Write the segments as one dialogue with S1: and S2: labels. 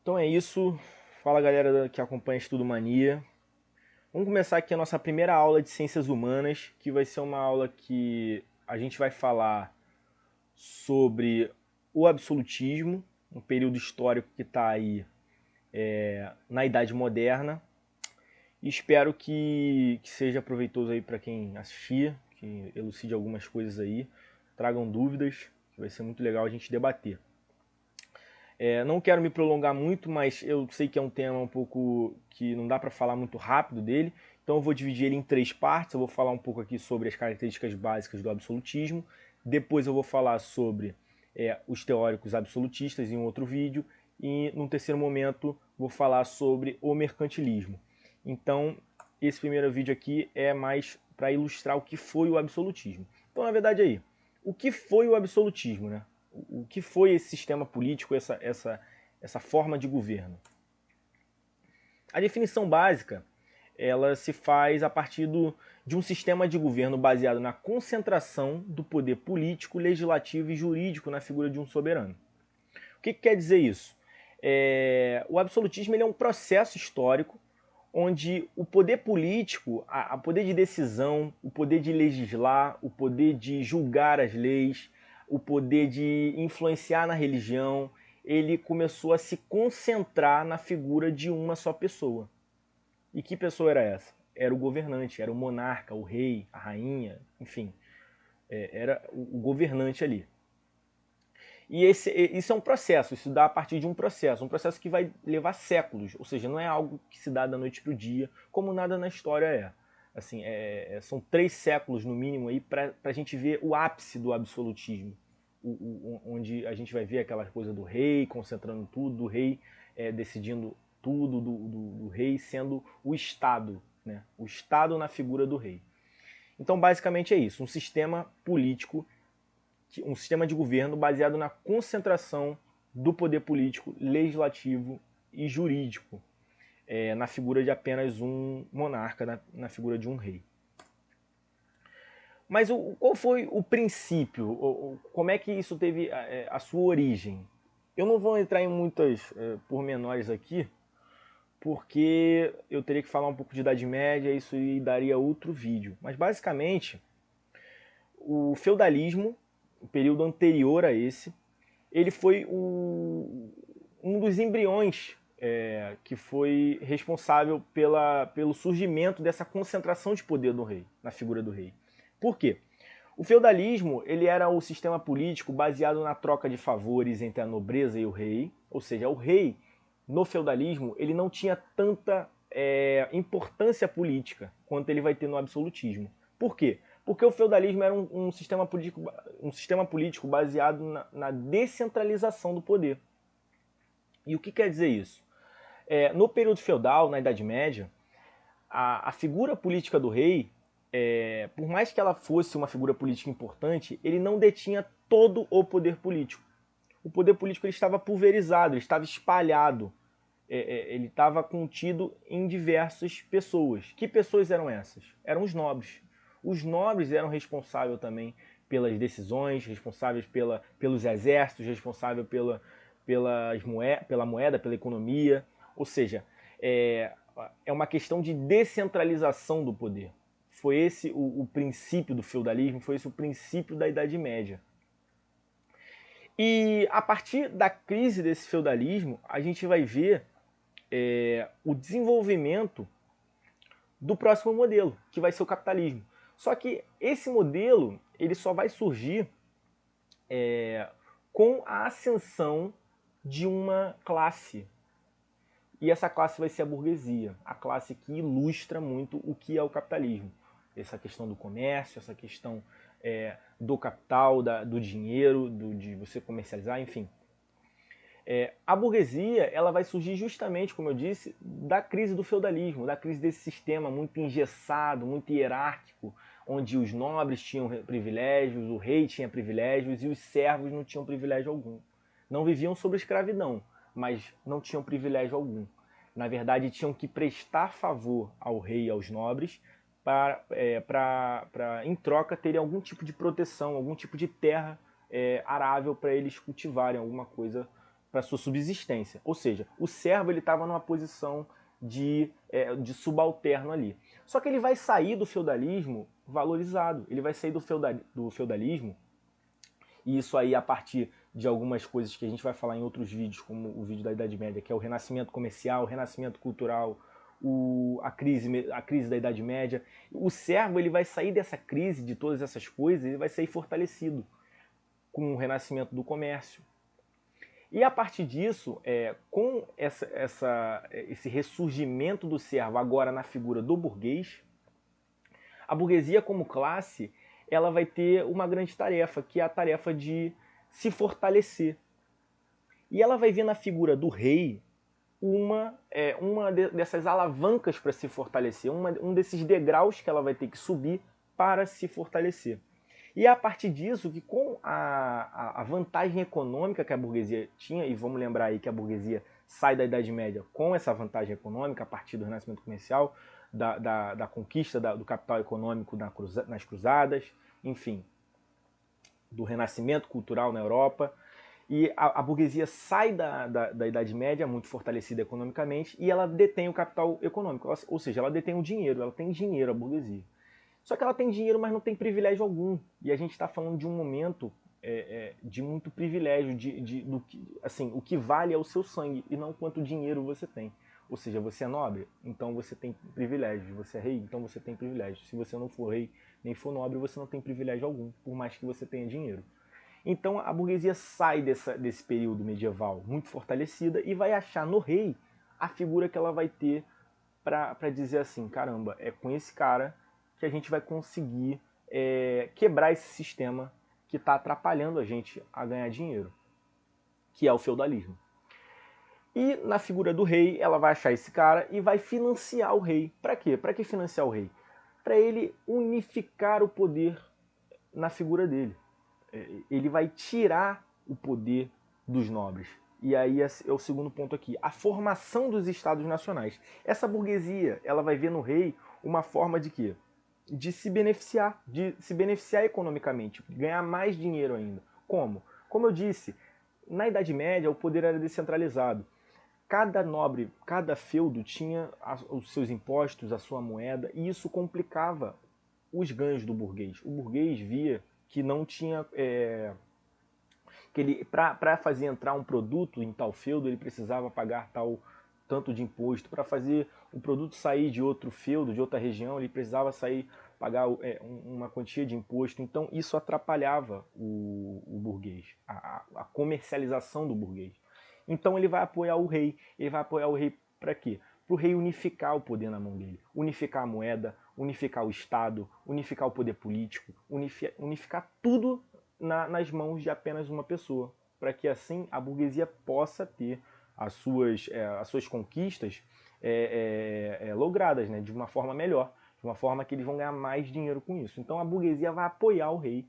S1: Então é isso. Fala galera que acompanha Estudo Mania. Vamos começar aqui a nossa primeira aula de Ciências Humanas, que vai ser uma aula que a gente vai falar sobre o absolutismo, um período histórico que está aí na Idade Moderna. E espero que seja proveitoso aí para quem assistir, que elucide algumas coisas aí, tragam dúvidas, que vai ser muito legal a gente debater. Não quero me prolongar muito, mas eu sei que é um tema um pouco que não dá para falar muito rápido dele, então eu vou dividir ele em três partes. Eu vou falar um pouco aqui sobre as características básicas do absolutismo, depois eu vou falar sobre os teóricos absolutistas em um outro vídeo, e num terceiro momento vou falar sobre o mercantilismo. Então, esse primeiro vídeo aqui é mais para ilustrar o que foi o absolutismo. Então, na verdade, aí, o que foi o absolutismo, né? O que foi esse sistema político, essa forma de governo? A definição básica, ela se faz a partir de um sistema de governo baseado na concentração do poder político, legislativo e jurídico na figura de um soberano. O que quer dizer isso? O absolutismo ele é um processo histórico onde o poder político, a poder de decisão, o poder de legislar, o poder de julgar as leis, o poder de influenciar na religião, ele começou a se concentrar na figura de uma só pessoa. E que pessoa era essa? Era o governante, era o monarca, o rei, a rainha, enfim, era o governante ali. E isso é um processo, isso dá a partir de um processo que vai levar séculos, ou seja, não é algo que se dá da noite para o dia, como nada na história é. Assim, são 3 séculos no mínimo aí para a gente ver o ápice do absolutismo, onde a gente vai ver aquela coisa do rei concentrando tudo, do rei decidindo tudo, do rei sendo o Estado, né? O Estado na figura do rei. Então, basicamente é isso, um sistema político, um sistema de governo baseado na concentração do poder político, legislativo e jurídico na figura de apenas um monarca, na figura de um rei. Mas qual foi o princípio? Como é que isso teve a sua origem? Eu não vou entrar em muitas pormenores aqui, porque eu teria que falar um pouco de Idade Média, isso daria outro vídeo. Mas basicamente, o feudalismo, o período anterior a esse, ele foi um dos embriões que foi responsável pelo surgimento dessa concentração de poder do rei, na figura do rei. Por quê? O feudalismo ele era o sistema político baseado na troca de favores entre a nobreza e o rei, ou seja, o rei no feudalismo ele não tinha tanta importância política quanto ele vai ter no absolutismo. Por quê? Porque o feudalismo era um sistema político baseado na descentralização do poder. E o que quer dizer isso? No período feudal, na Idade Média, a figura política do rei, por mais que ela fosse uma figura política importante, ele não detinha todo o poder político. O poder político ele estava pulverizado, ele estava espalhado, ele estava contido em diversas pessoas. Que pessoas eram essas? Eram os nobres. Os nobres eram responsáveis também pelas decisões, responsáveis pelos exércitos, responsáveis pela moeda, pela economia. Ou seja, é uma questão de descentralização do poder. Foi esse o princípio do feudalismo, foi esse o princípio da Idade Média. E a partir da crise desse feudalismo, a gente vai ver o desenvolvimento do próximo modelo, que vai ser o capitalismo. Só que esse modelo ele só vai surgir com a ascensão de uma classe. E essa classe vai ser a burguesia, a classe que ilustra muito o que é o capitalismo. Essa questão do comércio, essa questão do capital, do dinheiro, de você comercializar, enfim. A burguesia ela vai surgir justamente, como eu disse, da crise do feudalismo, da crise desse sistema muito engessado, muito hierárquico, onde os nobres tinham privilégios, o rei tinha privilégios e os servos não tinham privilégio algum. Não viviam sob escravidão, mas não tinham privilégio algum. Na verdade, tinham que prestar favor ao rei e aos nobres para, em troca, terem algum tipo de proteção, algum tipo de terra arável para eles cultivarem alguma coisa sua subsistência. Ou seja, o servo estava numa posição de subalterno ali. Só que ele vai sair do feudalismo valorizado, ele vai sair do feudalismo, e isso aí a partir de algumas coisas que a gente vai falar em outros vídeos, como o vídeo da Idade Média, que é o renascimento comercial, o renascimento cultural, a crise da Idade Média. O servo ele vai sair dessa crise, de todas essas coisas, ele vai sair fortalecido com o renascimento do comércio. E a partir disso, com esse ressurgimento do servo agora na figura do burguês, a burguesia como classe ela vai ter uma grande tarefa, que é a tarefa de se fortalecer. E ela vai ver na figura do rei uma dessas alavancas para se fortalecer, um desses degraus que ela vai ter que subir para se fortalecer. E é a partir disso que com a vantagem econômica que a burguesia tinha, e vamos lembrar aí que a burguesia sai da Idade Média com essa vantagem econômica a partir do Renascimento Comercial, da conquista do capital econômico nas cruzadas, enfim, do renascimento cultural na Europa. E a burguesia sai da Idade Média muito fortalecida economicamente e ela detém o capital econômico, ou seja, ela detém o dinheiro, ela tem dinheiro, a burguesia. Só que ela tem dinheiro, mas não tem privilégio algum. E a gente está falando de um momento de muito privilégio, assim, o que vale é o seu sangue e não quanto dinheiro você tem. Ou seja, você é nobre, então você tem privilégios. Você é rei, então você tem privilégios. Se você não for rei nem for nobre, você não tem privilégio algum, por mais que você tenha dinheiro. Então a burguesia sai desse período medieval muito fortalecida e vai achar no rei a figura que ela vai ter para dizer assim, caramba, é com esse cara que a gente vai conseguir quebrar esse sistema que está atrapalhando a gente a ganhar dinheiro, que é o feudalismo. E na figura do rei, ela vai achar esse cara e vai financiar o rei. Para quê? Para que financiar o rei? Para ele unificar o poder na figura dele. Ele vai tirar o poder dos nobres. E aí é o segundo ponto aqui, a formação dos estados nacionais. Essa burguesia, ela vai ver no rei uma forma de quê? De se beneficiar economicamente, ganhar mais dinheiro ainda. Como? Como eu disse, na Idade Média o poder era descentralizado. Cada nobre, cada feudo tinha os seus impostos, a sua moeda, e isso complicava os ganhos do burguês. O burguês via que não tinha... que ele, para fazer entrar um produto em tal feudo, ele precisava pagar tal tanto de imposto. Para fazer o produto sair de outro feudo, de outra região, ele precisava pagar uma quantia de imposto. Então isso atrapalhava o burguês, a comercialização do burguês. Então ele vai apoiar o rei. Ele vai apoiar o rei para quê? Para o rei unificar o poder na mão dele. Unificar a moeda, unificar o Estado, unificar o poder político, unificar tudo nas mãos de apenas uma pessoa. Para que assim a burguesia possa ter as suas conquistas logradas, né, de uma forma melhor. De uma forma que eles vão ganhar mais dinheiro com isso. Então a burguesia vai apoiar o rei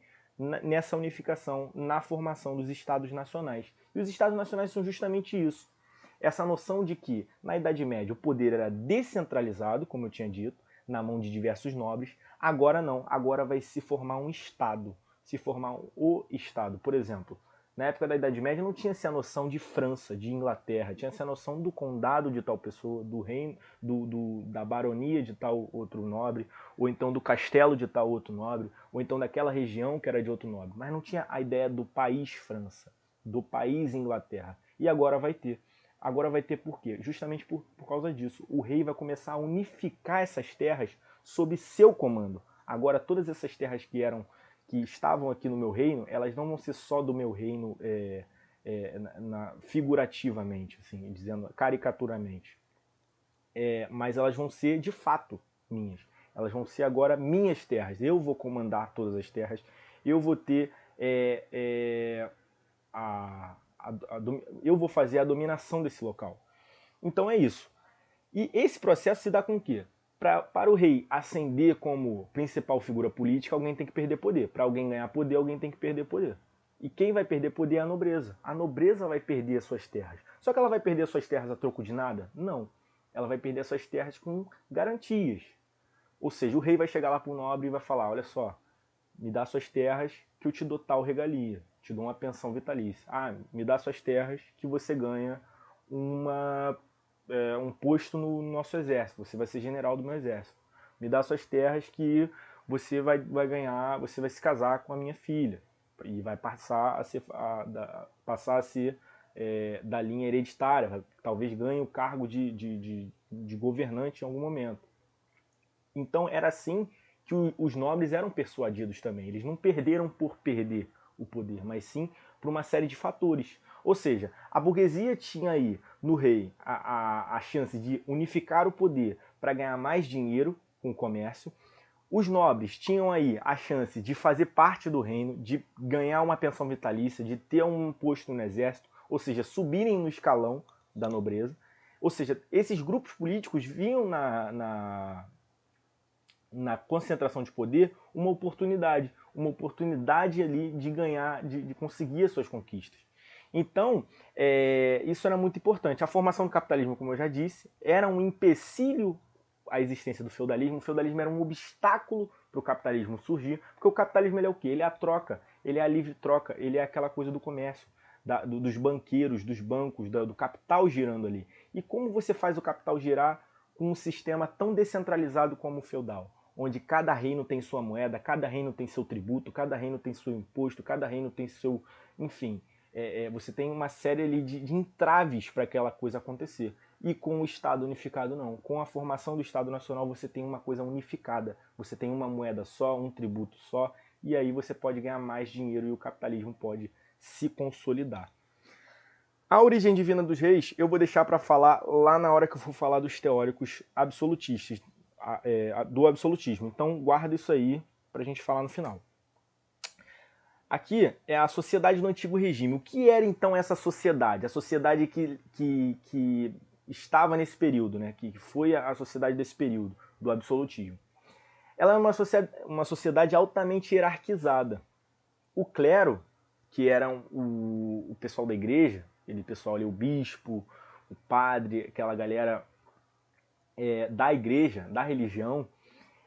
S1: nessa unificação, na formação dos estados nacionais. E os estados nacionais são justamente isso. Essa noção de que, na Idade Média, o poder era descentralizado, como eu tinha dito, na mão de diversos nobres. Agora não, agora vai se formar um estado, se formar o estado. Por exemplo, na época da Idade Média não tinha-se a noção de França, de Inglaterra, tinha-se a noção do condado de tal pessoa, do reino, da baronia de tal outro nobre, ou então do castelo de tal outro nobre, ou então daquela região que era de outro nobre. Mas não tinha a ideia do país França, do país Inglaterra. E agora vai ter. Agora vai ter por quê? Justamente por causa disso. O rei vai começar a unificar essas terras sob seu comando. Agora todas essas terras que estavam aqui no meu reino, elas não vão ser só do meu reino figurativamente, assim, dizendo caricaturamente. Mas elas vão ser de fato minhas. Elas vão ser agora minhas terras. Eu vou comandar todas as terras. Eu vou ter eu vou fazer a dominação desse local. Então é isso. E esse processo se dá com o quê? Para o rei ascender como principal figura política, alguém tem que perder poder. Para alguém ganhar poder, alguém tem que perder poder. E quem vai perder poder é a nobreza. A nobreza vai perder as suas terras. Só que ela vai perder as suas terras a troco de nada? Não. Ela vai perder as suas terras com garantias. Ou seja, o rei vai chegar lá para o nobre e vai falar, olha só, me dá suas terras que eu te dou tal regalia. te dou uma pensão vitalícia. Ah, me dá suas terras que você ganha um posto no nosso exército, você vai ser general do meu exército. Me dá suas terras que você vai ganhar, você vai se casar com a minha filha e vai passar a ser da linha hereditária, talvez ganhe o cargo de governante em algum momento. Então era assim que os nobres eram persuadidos também. Eles não perderam por perder o poder, mas sim por uma série de fatores. Ou seja, a burguesia tinha aí no rei a chance de unificar o poder para ganhar mais dinheiro com o comércio. Os nobres tinham aí a chance de fazer parte do reino, de ganhar uma pensão vitalícia, de ter um posto no exército, ou seja, subirem no escalão da nobreza. Ou seja, esses grupos políticos viam na concentração de poder uma oportunidade ali de ganhar, de conseguir as suas conquistas. Então, isso era muito importante. A formação do capitalismo, como eu já disse, era um empecilho à existência do feudalismo. O feudalismo era um obstáculo para o capitalismo surgir, porque o capitalismo ele é o quê? Ele é a troca, ele é a livre troca, ele é aquela coisa do comércio, dos banqueiros, dos bancos, do capital girando ali. E como você faz o capital girar com um sistema tão descentralizado como o feudal? Onde cada reino tem sua moeda, cada reino tem seu tributo, cada reino tem seu imposto, cada reino tem seu... Enfim, você tem uma série ali de entraves para aquela coisa acontecer. E com o Estado unificado, não. Com a formação do Estado Nacional, você tem uma coisa unificada. Você tem uma moeda só, um tributo só, e aí você pode ganhar mais dinheiro e o capitalismo pode se consolidar. A origem divina dos reis eu vou deixar para falar lá na hora que eu for falar dos teóricos absolutistas, do absolutismo. Então guarda isso aí para a gente falar no final. Aqui é a sociedade do antigo regime. O que era então essa sociedade? A sociedade que estava nesse período, né? Que foi a sociedade desse período, do absolutismo. Ela é uma sociedade altamente hierarquizada. O clero, que era o pessoal da igreja, aquele pessoal ali, o bispo, o padre, aquela galera da igreja, da religião,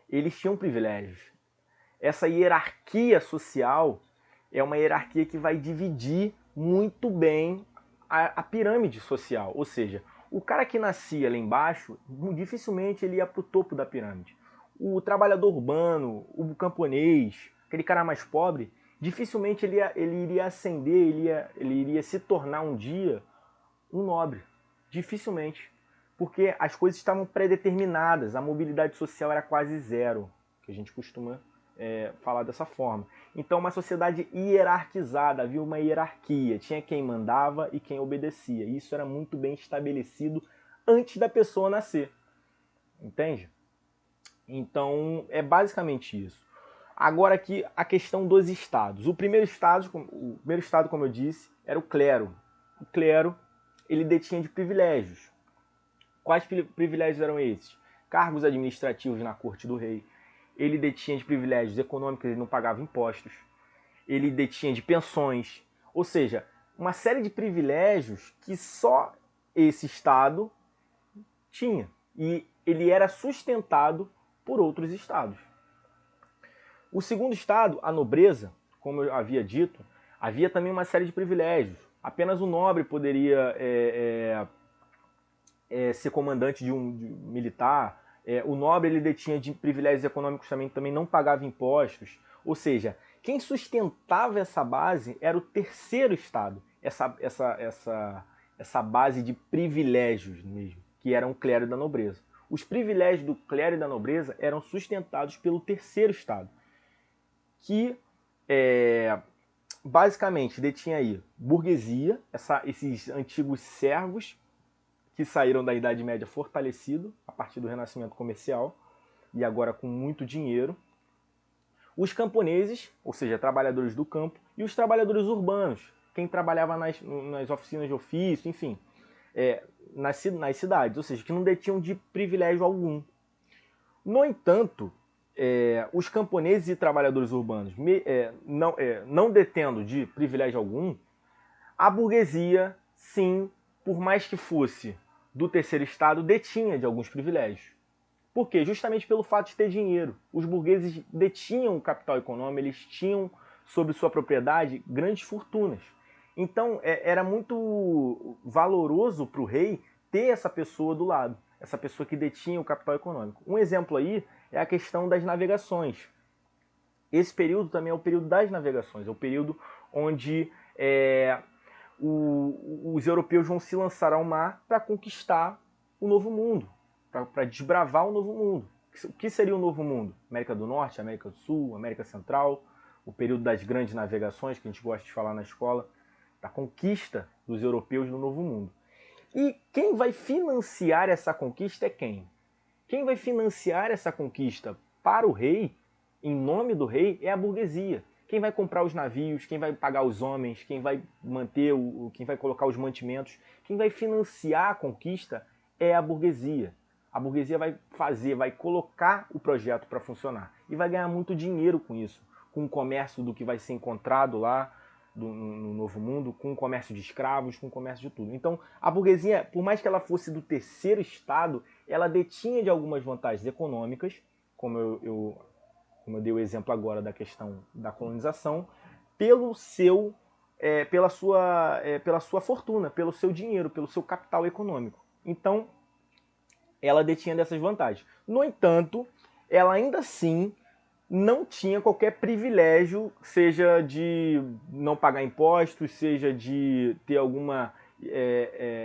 S1: eles tinham privilégios. Essa hierarquia social é uma hierarquia que vai dividir muito bem a pirâmide social. Ou seja, o cara que nascia lá embaixo, dificilmente ele ia para o topo da pirâmide. O trabalhador urbano, o camponês, aquele cara mais pobre, dificilmente ele iria ascender, ele iria se tornar um dia um nobre. Dificilmente. Porque as coisas estavam pré-determinadas, a mobilidade social era quase zero, que a gente costuma falar dessa forma. Então, uma sociedade hierarquizada, havia uma hierarquia, tinha quem mandava e quem obedecia. Isso era muito bem estabelecido antes da pessoa nascer. Entende? Então, é basicamente isso. Agora aqui, a questão dos estados. O primeiro estado, como eu disse, era o clero. O clero, ele detinha de privilégios. Quais privilégios eram esses? Cargos administrativos na corte do rei. Ele detinha de privilégios econômicos, ele não pagava impostos. Ele detinha de pensões. Ou seja, uma série de privilégios que só esse estado tinha. E ele era sustentado por outros estados. O segundo estado, a nobreza, como eu havia dito, havia também uma série de privilégios. Apenas o nobre poderia ser comandante de um militar. O nobre ele detinha de privilégios econômicos também não pagava impostos. Ou seja, quem sustentava essa base era o terceiro estado, essa base de privilégios mesmo, que eram o clero e da nobreza. Os privilégios do clero e da nobreza eram sustentados pelo terceiro estado, que basicamente detinha aí burguesia, esses antigos servos que saíram da Idade Média fortalecido a partir do Renascimento comercial e agora com muito dinheiro. Os camponeses, ou seja, trabalhadores do campo, e os trabalhadores urbanos, quem trabalhava nas oficinas de ofício, enfim, nas cidades, ou seja, que não detinham de privilégio algum. No entanto, os camponeses e trabalhadores urbanos não detendo de privilégio algum, a burguesia, sim, por mais que fosse do terceiro estado, detinha de alguns privilégios. Por quê? Justamente pelo fato de ter dinheiro. Os burgueses detinham o capital econômico, eles tinham sobre sua propriedade grandes fortunas. Então era muito valoroso para o rei ter essa pessoa do lado, essa pessoa que detinha o capital econômico. Um exemplo aí é a questão das navegações. Esse período também é o período das navegações, é o período onde os europeus vão se lançar ao mar para conquistar o novo mundo, para desbravar o novo mundo. O que seria o novo mundo? América do Norte, América do Sul, América Central, o período das grandes navegações, que a gente gosta de falar na escola, da conquista dos europeus no novo mundo. E quem vai financiar essa conquista é quem? Quem vai financiar essa conquista para o rei, em nome do rei, é a burguesia. Quem vai comprar os navios, quem vai pagar os homens, quem vai manter, quem vai colocar os mantimentos, quem vai financiar a conquista é a burguesia. A burguesia vai colocar o projeto para funcionar e vai ganhar muito dinheiro com isso, com o comércio do que vai ser encontrado lá no Novo Mundo, com o comércio de escravos, com o comércio de tudo. Então, a burguesia, por mais que ela fosse do terceiro estado, ela detinha de algumas vantagens econômicas, como eu dei o exemplo agora da questão da colonização, pela sua fortuna, pelo seu dinheiro, pelo seu capital econômico. Então, ela detinha dessas vantagens. No entanto, ela ainda assim não tinha qualquer privilégio, seja de não pagar impostos, seja de ter alguma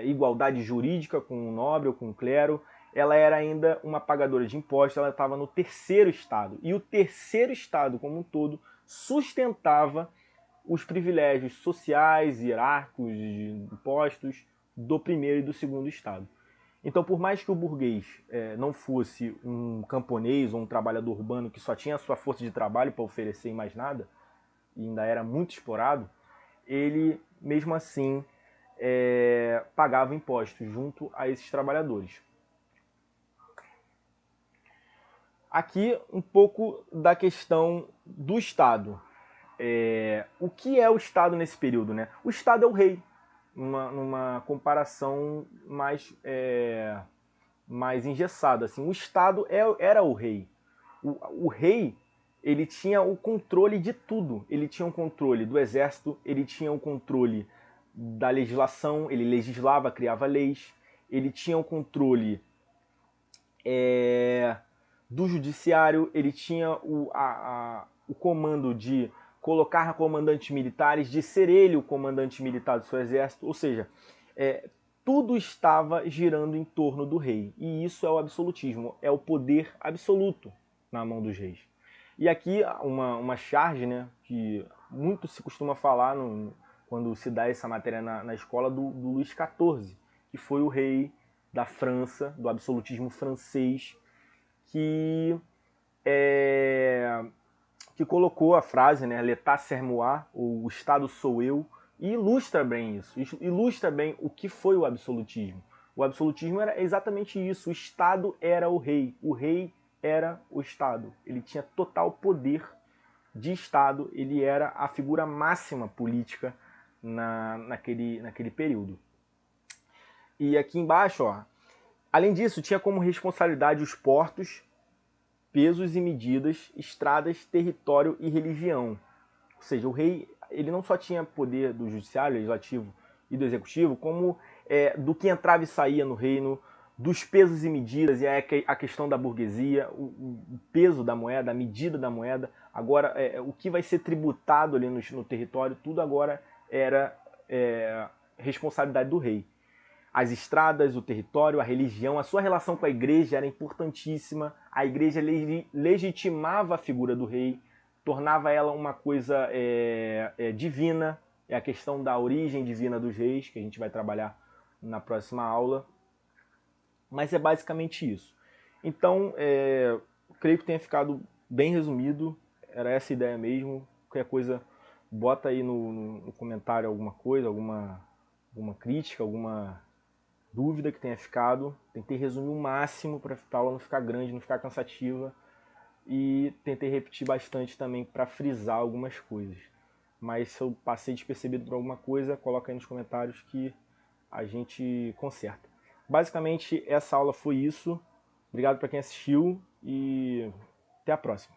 S1: igualdade jurídica com o nobre ou com o clero. Ela era ainda uma pagadora de impostos, ela estava no terceiro estado. E o terceiro estado, como um todo, sustentava os privilégios sociais, hierárquicos, de impostos do primeiro e do segundo estado. Então, por mais que o burguês não fosse um camponês ou um trabalhador urbano que só tinha a sua força de trabalho para oferecer e mais nada, e ainda era muito explorado, ele, mesmo assim, pagava impostos junto a esses trabalhadores. Aqui, um pouco da questão do Estado. O que é o Estado nesse período, né? O Estado é o rei, numa comparação mais engessada. Assim. O Estado era o rei. O rei, ele tinha o controle de tudo. Ele tinha o controle do exército, ele tinha o controle da legislação, ele legislava, criava leis, ele tinha o controle do judiciário, ele tinha o comando de colocar comandantes militares, de ser ele o comandante militar do seu exército, ou seja, tudo estava girando em torno do rei. E isso é o absolutismo, é o poder absoluto na mão dos reis. E aqui uma charge, né, que muito se costuma falar quando se dá essa matéria na escola do Luís XIV, que foi o rei da França, do absolutismo francês, que colocou a frase, né, l'état c'est moi, o Estado sou eu, e ilustra bem isso, ilustra bem o que foi o absolutismo. O absolutismo era exatamente isso, o Estado era o rei era o Estado, ele tinha total poder de Estado, ele era a figura máxima política naquele período. E aqui embaixo, ó, além disso, tinha como responsabilidade os portos, pesos e medidas, estradas, território e religião. Ou seja, o rei ele não só tinha poder do judiciário, legislativo e do executivo, como do que entrava e saía no reino, dos pesos e medidas, e a questão da burguesia, o peso da moeda, a medida da moeda. Agora, o que vai ser tributado ali no território, tudo agora era responsabilidade do rei. As estradas, o território, a religião, a sua relação com a igreja era importantíssima. A igreja legitimava a figura do rei, tornava ela uma coisa divina. É a questão da origem divina dos reis, que a gente vai trabalhar na próxima aula. Mas é basicamente isso. Então, creio que tenha ficado bem resumido. Era essa a ideia mesmo. Qualquer coisa, bota aí no comentário alguma coisa, alguma crítica, alguma dúvida que tenha ficado. Tentei resumir o máximo para a aula não ficar grande, não ficar cansativa. E tentei repetir bastante também para frisar algumas coisas. Mas se eu passei despercebido por alguma coisa, coloca aí nos comentários que a gente conserta. Basicamente, essa aula foi isso. Obrigado para quem assistiu e até a próxima.